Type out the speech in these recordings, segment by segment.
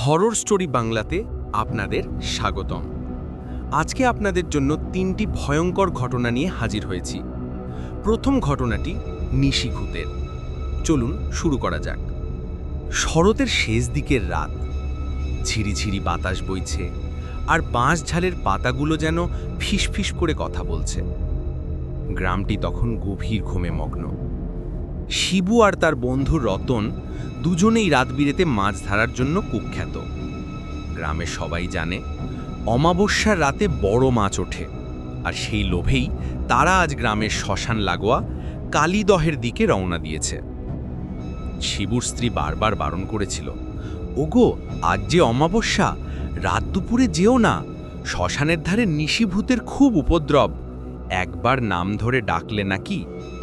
Horror story বাংলাতে আপনাদের স্বাগতম। আজকে আপনাদের জন্য 3টি ভয়ঙ্কর ঘটনা নিয়ে হাজির হয়েছি। প্রথম ঘটনাটি নিশিভূতের। চলুন শুরু করা যাক। শরতের শেষ দিকের রাত, ঝিরিঝিরি বাতাস বইছে আর বাঁশঝালের পাতাগুলো যেন ফিসফিস করে কথা বলছে। গ্রামটি তখন গভীর ঘুমে মগ্ন। শিবু আর তার বন্ধু রতন দুজনেই রাতবিরেতে মাছ ধরার জন্য কুখ্যাত। গ্রামে সবাই জানে অমাবস্যার রাতে বড় মাছ ওঠে, আর সেই লোভেই তারা আজ গ্রামের শ্মশান লাগোয়া কালীদহের দিকে রওনা দিয়েছে। শিবুর স্ত্রী বারবার বারণ করেছিল, ওগো আজ যে অমাবস্যা, রাত দুপুরে যেও না, শ্মশানের ধারে নিশিভূতের খুব উপদ্রব, একবার নাম ধরে ডাকলে নাকি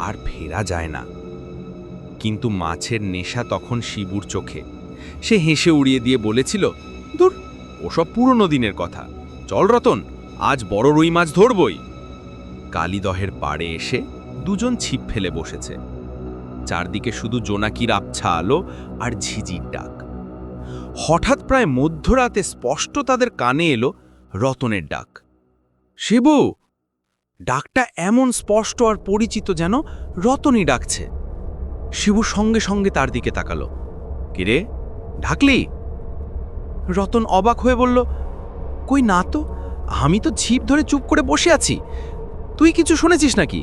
আর ফেরা যায় না। কিন্তু মাছের নেশা তখন শিবুর চোখে। সে হেসে উড়িয়ে দিয়ে বলেছিল, দূর, ওসব পুরনো দিনের কথা, চল রতন, আজ বড় রুই মাছ ধরবই। কালীদহের পাড়ে এসে দুজন ছিপ ফেলে বসেছে। চারদিকে শুধু জোনাকির আবছা আলো আর ঝিঝির ডাক। হঠাৎ প্রায় মধ্যরাতে স্পষ্ট তাদের কানে এলো রতনের ডাক, শিবু! ডাকটা এমন স্পষ্ট আর পরিচিত যেন রতনই ডাকছে। শিবু সঙ্গে সঙ্গে তার দিকে তাকালো। কিরে, ডাকলি? রতন অবাক হয়ে বলল, কই না তো, আমি তো ছিপ ধরে চুপ করে বসে আছি, তুই কিছু শুনেছিস নাকি?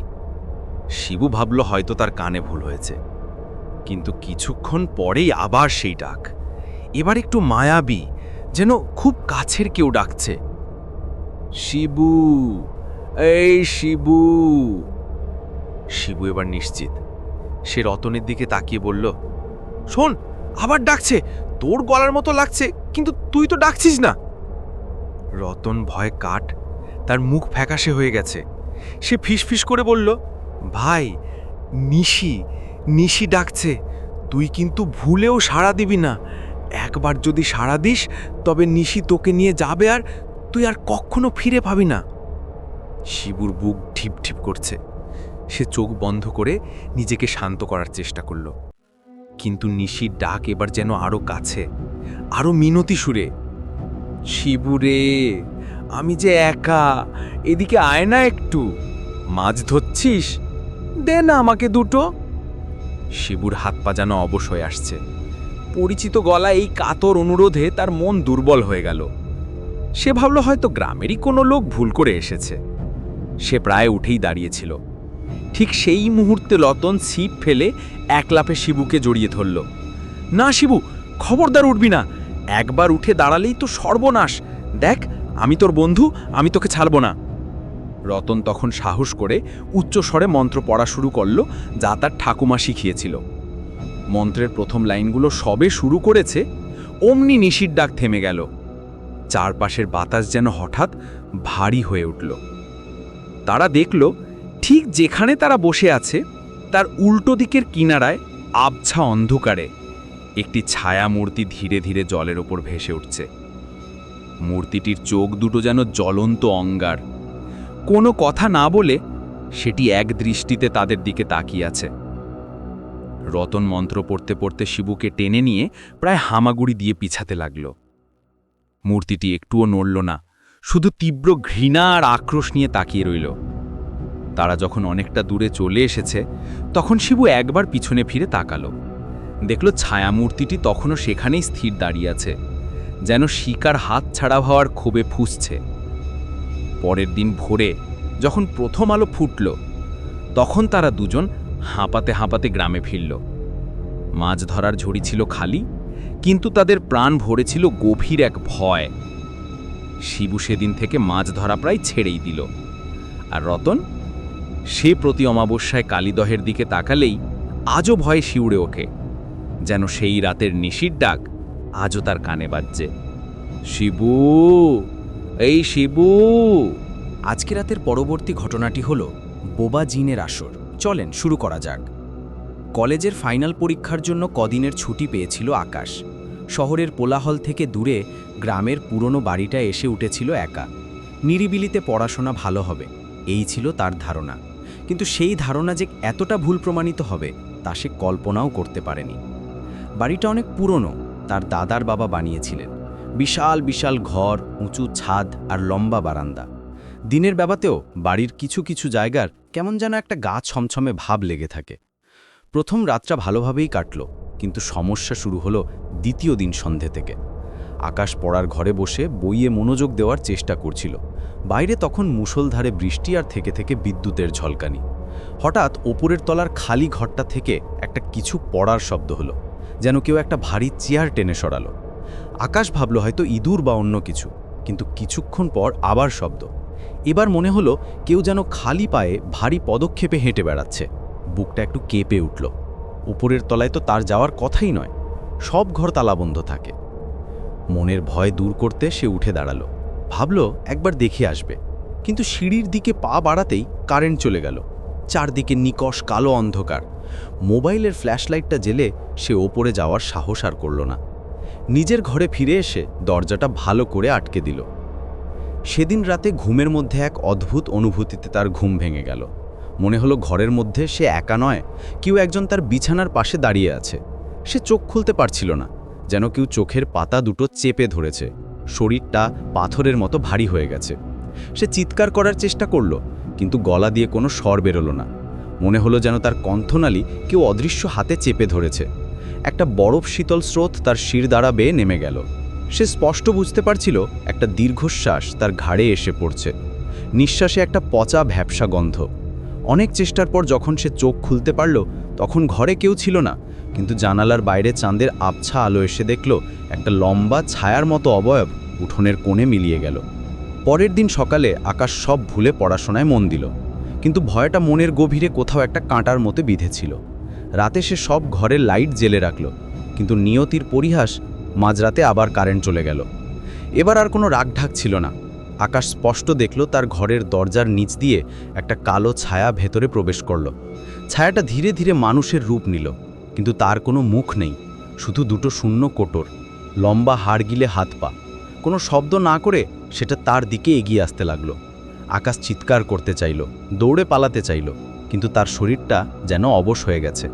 শিবু ভাবল হয়তো তার কানে ভুল হয়েছে, কিন্তু কিছুক্ষণ পরেই আবার সেই ডাক, এবার একটু মায়াবী, যেন খুব কাছের কেউ ডাকছে। শিবু, এই শিবু! শিবু এবার নিশ্চিত। সে রতনের দিকে তাকিয়ে বলল, শোন, আবার ডাকছে, তোর গলার মতো লাগছে, কিন্তু তুই তো ডাকছিস না। রতন ভয়ে কাঠ, তার মুখ ফ্যাকাশে হয়ে গেছে। সে ফিসফিস করে বলল, ভাই, নিশি ডাকছে, তুই কিন্তু ভুলেও সাড়া দিবি না। একবার যদি সাড়া দিস তবে নিশি তোকে নিয়ে যাবে, আর তুই আর কখনো ফিরে পাবি না। শিবুর বুক ঢিপ ঢিপ করছে। সে চোখ বন্ধ করে নিজেকে শান্ত করার চেষ্টা করল, কিন্তু নিশির ডাক এবার যেন আরো কাছে, আরো মিনতি সুরে। শিবু রে, আমি যে একা, এদিকে আয় না একটু, মাছ ধরছিস, দে না আমাকে দুটো। শিবুর হাত পা যেন অবশ হয়ে আসছে। পরিচিত গলা এই কাতর অনুরোধে তার মন দুর্বল হয়ে গেল। সে ভাবল হয়তো গ্রামেরই কোনো লোক ভুল করে এসেছে। সে প্রায় উঠেই দাঁড়িয়েছিল। ঠিক সেই মুহূর্তে রতন ছিপ ফেলে এক লাফে শিবুকে জড়িয়ে ধরল। না শিবু, খবরদার উঠবি না, একবার উঠে দাঁড়ালেই তো সর্বনাশ। দেখ, আমি তোর বন্ধু, আমি তোকে ছাড়ব না। রতন তখন সাহস করে উচ্চস্বরে মন্ত্র পড়া শুরু করল, যা তার ঠাকুমা শিখিয়েছিল। মন্ত্রের প্রথম লাইনগুলো সবে শুরু করেছে, অমনি নিশির ডাক থেমে গেল। চারপাশের বাতাস যেন হঠাৎ ভারী হয়ে উঠল। তারা দেখল, ঠিক যেখানে তারা বসে আছে তার উল্টো দিকের কিনারায় আবছা অন্ধকারে একটি ছায়া মূর্তি ধীরে ধীরে জলের ওপর ভেসে উঠছে। মূর্তিটির চোখ দুটো যেন জ্বলন্ত অঙ্গার। কোনো কথা না বলে সেটি এক দৃষ্টিতে তাদের দিকে তাকিয়ে আছে। রতন মন্ত্র পড়তে পড়তে শিবুকে টেনে নিয়ে প্রায় হামাগুড়ি দিয়ে পিছাতে লাগল। মূর্তিটি একটুও নড়ল না, শুধু তীব্র ঘৃণা আর আক্রোশ নিয়ে তাকিয়ে রইল। তারা যখন অনেকটা দূরে চলে এসেছে তখন শিবু একবার পিছনে ফিরে তাকালো। দেখল ছায়ামূর্তিটি তখনও সেখানেই স্থির দাঁড়িয়ে আছে, যেন শিকার হাত ছাড়া হওয়ার ক্ষোভে ফুঁসছে। পরের দিন ভোরে যখন প্রথম আলো ফুটল, তখন তারা দুজন হাঁপাতে হাঁপাতে গ্রামে ফিরল। মাছ ধরার ঝুড়ি ছিল খালি, কিন্তু তাদের প্রাণ ভরেছিল গভীর এক ভয়। শিবু সেদিন থেকে মাছ ধরা প্রায় ছেড়েই দিল, আর রতন, সে প্রতি অমাবস্যায় কালীদহের দিকে তাকালেই আজও ভয়ে শিউরে ওঠে, যেন সেই রাতের নিশির ডাক আজও তার কানে বাজছে। শিবু, এই শিবু! আজকে রাতের পরবর্তী ঘটনাটি হলো বোবা জিনের আসর। চলেন শুরু করা যাক। কলেজের ফাইনাল পরীক্ষার জন্য কদিনের ছুটি পেয়েছিল আকাশ। শহরের কোলাহল থেকে দূরে গ্রামের পুরনো বাড়িটা এসে উঠেছিল একা। নিরিবিলিতে পড়াশোনা ভালো হবে, এই ছিল তার ধারণা। কিন্তু সেই ধারণা যে এতটা ভুল প্রমাণিত হবে তা সে কল্পনাও করতে পারেনি। বাড়িটা অনেক পুরনো, তার দাদার বাবা বানিয়েছিলেন। বিশাল বিশাল ঘর, উঁচু ছাদ আর লম্বা বারান্দা। দিনের বেলাতেও বাড়ির কিছু কিছু জায়গার কেমন যেন একটা গা ছমছমে ভাব লেগে থাকে। প্রথম রাতটা ভালোভাবেই কাটল, কিন্তু সমস্যা শুরু হলো দ্বিতীয় দিন সন্ধে থেকে। আকাশ পড়ার ঘরে বসে বইয়ে মনোযোগ দেওয়ার চেষ্টা করছিল। বাইরে তখন মুষলধারে বৃষ্টি আর থেকে থেকে বিদ্যুতের ঝলকানি। হঠাৎ ওপরের তলার খালি ঘরটা থেকে একটা কিছু পড়ার শব্দ হলো, যেন কেউ একটা ভারী চেয়ার টেনে সরালো। আকাশ ভাবল হয়তো ইঁদুর বা অন্য কিছু, কিন্তু কিছুক্ষণ পর আবার শব্দ। এবার মনে হলো কেউ যেন খালি পায়ে ভারী পদক্ষেপে হেঁটে বেড়াচ্ছে। বুকটা একটু কেঁপে উঠল। উপরের তলায় তো তার যাওয়ার কথাই নয়, সব ঘর তালাবন্ধ থাকে। মনের ভয় দূর করতে সে উঠে দাঁড়ালো, ভাবল একবার দেখে আসবে। কিন্তু সিঁড়ির দিকে পা বাড়াতেই কারেন্ট চলে গেল। চারদিকে নিকষ কালো অন্ধকার। মোবাইলের ফ্ল্যাশলাইটটা জেলে সে ওপরে যাওয়ার সাহস আর করল না। নিজের ঘরে ফিরে এসে দরজাটা ভালো করে আটকে দিল। সেদিন রাতে ঘুমের মধ্যে এক অদ্ভুত অনুভূতিতে তার ঘুম ভেঙে গেল। মনে হলো ঘরের মধ্যে সে একা নয়, কেউ একজন তার বিছানার পাশে দাঁড়িয়ে আছে। সে চোখ খুলতে পারছিল না, যেন কেউ চোখের পাতা দুটো চেপে ধরেছে। শরীরটা পাথরের মতো ভারী হয়ে গেছে। সে চিৎকার করার চেষ্টা করল, কিন্তু গলা দিয়ে কোনো স্বর বেরোলো না। মনে হলো যেন তার কণ্ঠনালী কেউ অদৃশ্য হাতে চেপে ধরেছে। একটা বরফ শীতল স্রোত তার শির দ্বারা বেয়ে নেমে গেল। সে স্পষ্ট বুঝতে পারছিল একটা দীর্ঘশ্বাস তার ঘাড়ে এসে পড়ছে। নিঃশ্বাসে একটা পচা ভ্যাপসা গন্ধ। অনেক চেষ্টার পর যখন সে চোখ খুলতে পারল, তখন ঘরে কেউ ছিল না, কিন্তু জানালার বাইরে চাঁদের আবছা আলো এসে দেখল একটা লম্বা ছায়ার মতো অবয়ব উঠোনের কোণে মিলিয়ে গেল। পরের দিন সকালে আকাশ সব ভুলে পড়াশোনায় মন দিল, কিন্তু ভয়টা মনের গভীরে কোথাও একটা কাঁটার মতো বিঁধেছিল। রাতে সে সব ঘরের লাইট জ্বেলে রাখল, কিন্তু নিয়তির পরিহাস, মাঝরাতে আবার কারেন্ট চলে গেল। এবার আর কোনো রাগঢাক ছিল না। আকাশ স্পষ্ট দেখল তার ঘরের দরজার নিচ দিয়ে একটা কালো ছায়া ভেতরে প্রবেশ করল। ছায়াটা ধীরে ধীরে মানুষের রূপ নিল, কিন্তু তার কোনো মুখ নেই, শুধু দুটো শূন্য কোটর, লম্বা হাড়গিলে হাত পা। কোনো শব্দ না করে সেটা তার দিকে এগিয়ে আসতে লাগলো। আকাশ চিৎকার করতে চাইল, দৌড়ে পালাতে চাইল, কিন্তু তার শরীরটা যেন অবশ হয়ে গেছে।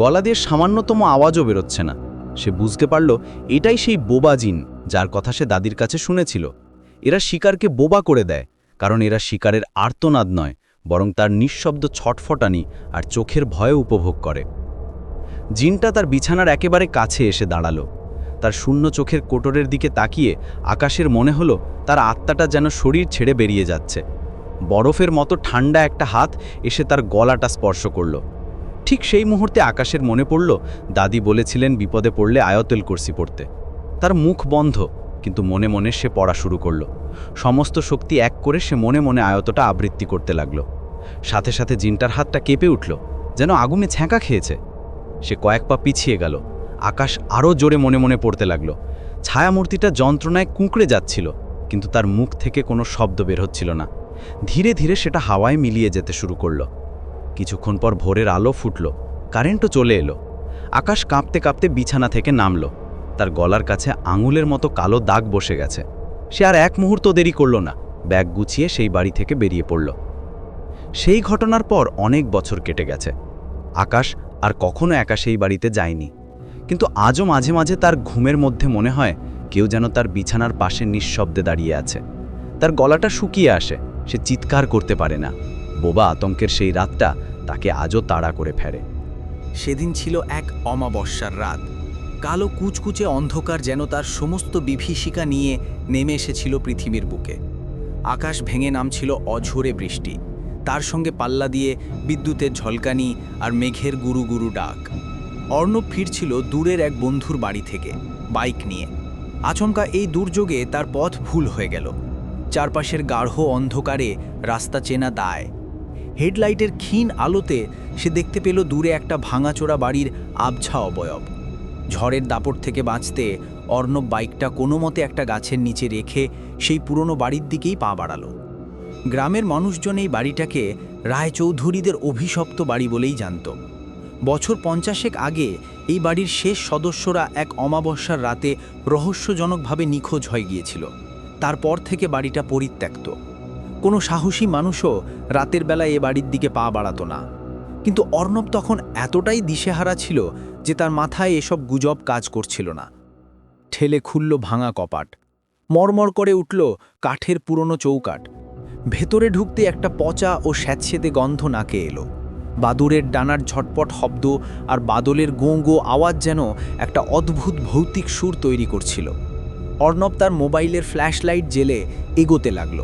গলা দিয়ে সামান্যতম আওয়াজও বেরোচ্ছে না। সে বুঝতে পারল এটাই সেই বোবা জিন যার কথা সে দাদির কাছে শুনেছিল। এরা শিকারকে বোবা করে দেয়, কারণ এরা শিকারের আর্তনাদ নয়, বরং তার নিঃশব্দ ছটফটানি আর চোখের ভয়ে উপভোগ করে। জিনটা তার বিছানার একেবারে কাছে এসে দাঁড়ালো। তার শূন্য চোখের কোটরের দিকে তাকিয়ে আকাশের মনে হলো তার আত্মাটা যেন শরীর ছেড়ে বেরিয়ে যাচ্ছে। বরফের মতো ঠান্ডা একটা হাত এসে তার গলাটা স্পর্শ করল। ঠিক সেই মুহূর্তে আকাশের মনে পড়ল দাদি বলেছিলেন বিপদে পড়লে আয়াতুল কুরসি পড়তে। তার মুখ বন্ধ, কিন্তু মনে মনে সে পড়া শুরু করল। সমস্ত শক্তি এক করে সে মনে মনে আয়াতটা আবৃত্তি করতে লাগলো। সাথে সাথে জিনটার হাতটা কেঁপে উঠল, যেন আগুনে ছ্যাঁকা খেয়েছে। সে কয়েক পা পিছিয়ে গেল। আকাশ আরও জোরে মনে মনে পড়তে লাগলো। ছায়ামূর্তিটা যন্ত্রণায় কুঁকড়ে যাচ্ছিল, কিন্তু তার মুখ থেকে কোনো শব্দ বের হচ্ছিল না। ধীরে ধীরে সেটা হাওয়ায় মিলিয়ে যেতে শুরু করলো। কিছুক্ষণ পর ভোরের আলো ফুটল, কারেন্টও চলে এলো। আকাশ কাঁপতে কাঁপতে বিছানা থেকে নামল। তার গলার কাছে আঙুলের মতো কালো দাগ বসে গেছে। সে আর এক মুহূর্ত দেরি করল না, ব্যাগ গুছিয়ে সেই বাড়ি থেকে বেরিয়ে পড়ল। সেই ঘটনার পর অনেক বছর কেটে গেছে। আকাশ আর কখনো একা সেই বাড়িতে যায়নি, কিন্তু আজও মাঝে মাঝে তার ঘুমের মধ্যে মনে হয় কেউ যেন তার বিছানার পাশে নিঃশব্দে দাঁড়িয়ে আছে। তার গলাটা শুকিয়ে আসে, সে চিৎকার করতে পারে না। বোবা আতঙ্কের সেই রাতটা তাকে আজও তাড়া করে ফেরে। সেদিন ছিল এক অমাবস্যার রাত। কালো কুচকুচে অন্ধকার যেন তার সমস্ত বিভীষিকা নিয়ে নেমে এসেছিল পৃথিবীর বুকে। আকাশ ভেঙে নামছিল অঝোরে বৃষ্টি, তার সঙ্গে পাল্লা দিয়ে বিদ্যুতের ঝলকানি আর মেঘের গুরু গুরু ডাক। অর্ণব ফিরছিল দূরের এক বন্ধুর বাড়ি থেকে বাইক নিয়ে। আচমকা এই দুর্যোগে তার পথ ভুল হয়ে গেল। চারপাশের গাঢ় অন্ধকারে রাস্তা চেনা দায়। হেডলাইটের ক্ষীণ আলোতে সে দেখতে পেল দূরে একটা ভাঙাচোরা বাড়ির আবছা অবয়ব। ঝড়ের দাপট থেকে বাঁচতে অর্ণব বাইকটা কোনো মতে একটা গাছের নিচে রেখে সেই পুরনো বাড়ির দিকেই পা বাড়ালো। গ্রামের মানুষজন এই বাড়িটাকে রায়চৌধুরীদের অভিশপ্ত বাড়ি বলেই জানত। বছর 50 আগে এই বাড়ির শেষ সদস্যরা এক অমাবস্যার রাতে রহস্যজনকভাবে নিখোঁজ হয়ে গিয়েছিল। তারপর থেকে বাড়িটা পরিত্যক্ত। কোনো সাহসী মানুষও রাতের বেলায় এ বাড়ির দিকে পা বাড়াতো না। কিন্তু অর্ণব তখন এতটাই দিশেহারা ছিল যে তার মাথায় এসব গুজব কাজ করছিল না। ঠেলে খুলল ভাঙা কপাট। মরমর করে উঠল কাঠের পুরনো চৌকাঠ। ভেতরে ঢুকতে একটা পচা ও স্যাঁতসেঁতে গন্ধ নাকে এলো। বাদুড়ের ডানার ঝটপট শব্দ আর বাদলের গোঁ গোঁ আওয়াজ যেন একটা অদ্ভুত ভৌতিক সুর তৈরি করছিল। অর্ণব তার মোবাইলের ফ্ল্যাশলাইট জেলে এগোতে লাগল।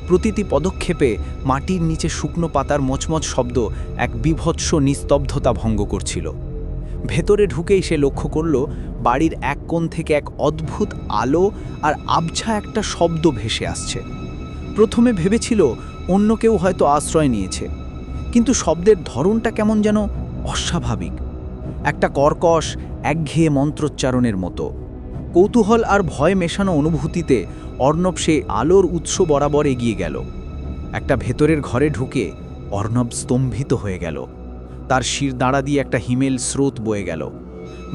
প্রতিটি পদক্ষেপে মাটির নিচে শুকনো পাতার মচমচ শব্দ এক বীভৎস নিস্তব্ধতা ভঙ্গ করছিল। ভেতরে ঢুকেই সে লক্ষ্য করল বাড়ির এক কোণ থেকে এক অদ্ভুত আলো আর আবছা একটা শব্দ ভেসে আসছে। প্রথমে ভেবেছিল অন্য কেউ হয়তো আশ্রয় নিয়েছে, কিন্তু শব্দের ধরনটা কেমন যেন অস্বাভাবিক, একটা কর্কশ একঘেয়ে মন্ত্রোচ্চারণের মতো। কৌতূহল আর ভয় মেশানো অনুভূতিতে অর্ণব সে আলোর উৎস বরাবর এগিয়ে গেল। একটা ভেতরের ঘরে ঢুকে অর্ণব স্তম্ভিত হয়ে গেল। তার শির দাঁড়া দিয়ে একটা হিমেল স্রোত বয়ে গেল।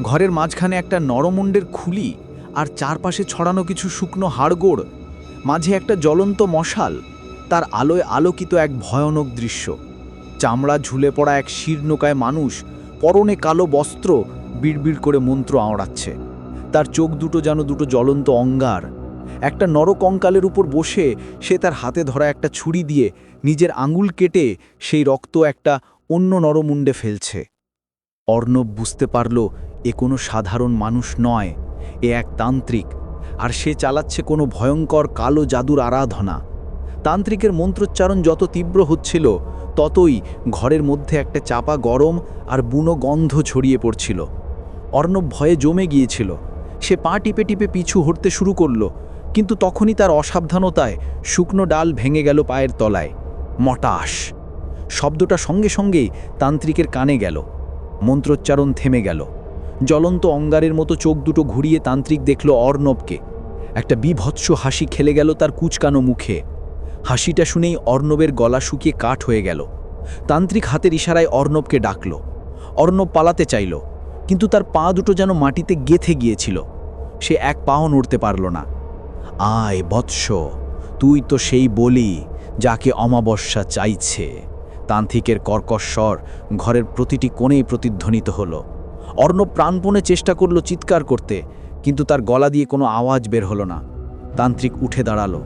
ঘরের মাঝখানে একটা নরমুণ্ডের খুলি, আর চারপাশে ছড়ানো কিছু শুকনো হাড়গোড়, মাঝে একটা জ্বলন্ত মশাল, তার আলোয় আলোকিত এক ভয়ানক দৃশ্য। চামড়া ঝুলে পড়া এক শীর্ণকায় মানুষ, পরনে কালো বস্ত্র, বিড়বিড় করে মন্ত্র আওড়াচ্ছে। তার চোখ দুটো যেন দুটো জ্বলন্ত অঙ্গার। একটা নরকঙ্কালের উপর বসে সে তার হাতে ধরা একটা ছুরি দিয়ে নিজের আঙুল কেটে সেই রক্ত একটা অন্য নরমুণ্ডে ফেলছে। অর্ণব বুঝতে পারল এ কোনো সাধারণ মানুষ নয়, এ এক তান্ত্রিক, আর সে চালাচ্ছে কোনো ভয়ঙ্কর কালো জাদুর আরাধনা। তান্ত্রিকের মন্ত্রোচ্চারণ যত তীব্র হচ্ছিল ততই ঘরের মধ্যে একটা চাপা গরম আর বুনো গন্ধ ছড়িয়ে পড়ছিল। অর্ণব ভয়ে জমে গিয়েছিল। সে পা টিপে টিপে পিছু হটতে শুরু করল, কিন্তু তখনই তার অসাবধানতায় শুকনো ডাল ভেঙে গেল পায়ের তলায়। মটাস শব্দটা সঙ্গে সঙ্গেই তান্ত্রিকের কানে গেল। মন্ত্রোচ্চারণ থেমে গেল। জ্বলন্ত অঙ্গারের মতো চোখ দুটো ঘুরিয়ে তান্ত্রিক দেখল অর্ণবকে। একটা বীভৎস হাসি খেলে গেল তার কুচকানো মুখে। হাসিটা শুনেই অর্ণবের গলা শুকিয়ে কাঠ হয়ে গেল। তান্ত্রিক হাতের ইশারায় অর্ণবকে ডাকল। অর্ণব পালাতে চাইল, কিন্তু তার পা দুটো যেন মাটিতে গেঁথে গিয়েছিল। সে এক পাও নড়তে পারল না। আয় বৎস, তুই তো সেই বলি যাকে অমাবস্যা চাইছে। তান্ত্রিকের কর্কশ স্বর ঘরের প্রতিটি কোণেই প্রতিধ্বনিত হলো। অর্ণব প্রাণপণে চেষ্টা করল চিৎকার করতে, কিন্তু তার গলা দিয়ে কোনো আওয়াজ বের হলো না। তান্ত্রিক উঠে দাঁড়ালো।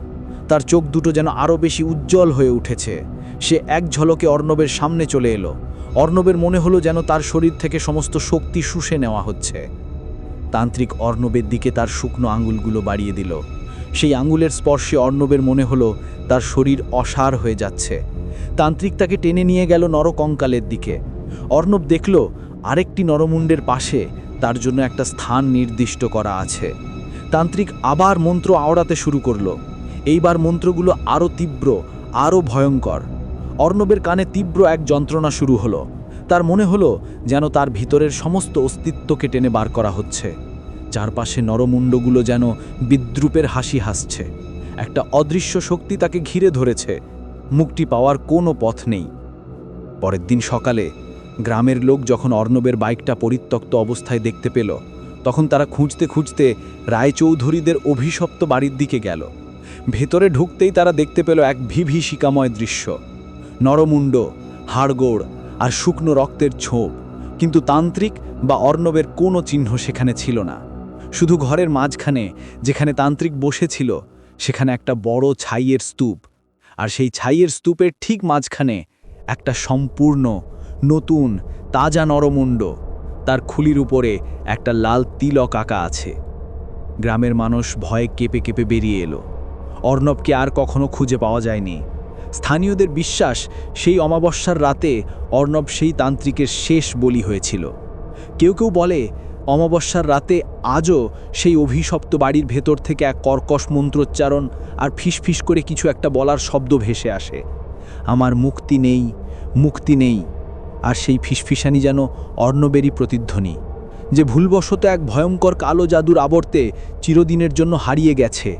তার চোখ দুটো যেন আরও বেশি উজ্জ্বল হয়ে উঠেছে। সে এক ঝলকে অর্ণবের সামনে চলে এলো। অর্ণবের মনে হলো যেন তার শরীর থেকে সমস্ত শক্তি শুষে নেওয়া হচ্ছে। তান্ত্রিক অর্ণবের দিকে তার শুকনো আঙুলগুলো বাড়িয়ে দিল। সেই আঙুলের স্পর্শে অর্ণবের মনে হলো তার শরীর অসাড় হয়ে যাচ্ছে। তান্ত্রিক তাকে টেনে নিয়ে গেল নরকঙ্কালের দিকে। অর্ণব দেখল আরেকটি নরমুণ্ডের পাশে তার জন্য একটা স্থান নির্দিষ্ট করা আছে। তান্ত্রিক আবার মন্ত্র আওড়াতে শুরু করলো। এইবার মন্ত্রগুলো আরও তীব্র, আরও ভয়ঙ্কর। অর্ণবের কানে তীব্র এক যন্ত্রণা শুরু হলো। তার মনে হলো যেন তার ভিতরের সমস্ত অস্তিত্বকে টেনে বার করা হচ্ছে। চারপাশে নরমুণ্ডগুলো যেন বিদ্রূপের হাসি হাসছে। একটা অদৃশ্য শক্তি তাকে ঘিরে ধরেছে। মুক্তি পাওয়ার কোনো পথ নেই। পরের দিন সকালে গ্রামের লোক যখন অর্ণবের বাইকটা পরিত্যক্ত অবস্থায় দেখতে পেল, তখন তারা খুঁজতে খুঁজতে রায়চৌধুরীদের অভিশপ্ত বাড়ির দিকে গেল। ভেতরে ঢুকতেই তারা দেখতে পেল এক বিভীষিকাময় দৃশ্য। নরমুণ্ড, হাড়গোড় আর শুকনো রক্তের ছোপ, কিন্তু তান্ত্রিক বা অর্ণবের কোনো চিহ্ন সেখানে ছিল না। শুধু ঘরের মাঝখানে যেখানে তান্ত্রিক বসেছিল সেখানে একটা বড় ছাইয়ের স্তূপ, আর সেই ছাইয়ের স্তূপের ঠিক মাঝখানে একটা সম্পূর্ণ নতুন তাজা নরমুণ্ড। তার খুলির উপরে একটা লাল তিলক আঁকা আছে। গ্রামের মানুষ ভয়ে কেঁপে কেঁপে বেরিয়ে এলো। অর্ণবকে আর কখনো খুঁজে পাওয়া যায়নি। স্থানীয়দের বিশ্বাস সেই অমাবস্যার রাতে অর্ণব সেই তান্ত্রিকের শেষ বলি হয়েছিল। কেউ কেউ বলে অমাবস্যার রাতে আজও সেই অভিশপ্ত বাড়ির ভেতর থেকে এক কর্কশ মন্ত্রোচ্চারণ আর ফিসফিস করে কিছু একটা বলার শব্দ ভেসে আসে। আমার মুক্তি নেই, মুক্তি নেই। আর সেই ফিসফিসানি যেন অর্ণবেরই প্রতিধ্বনি, যে ভুলবশত এক ভয়ঙ্কর কালো জাদুর আবর্তে চিরদিনের জন্য হারিয়ে গেছে।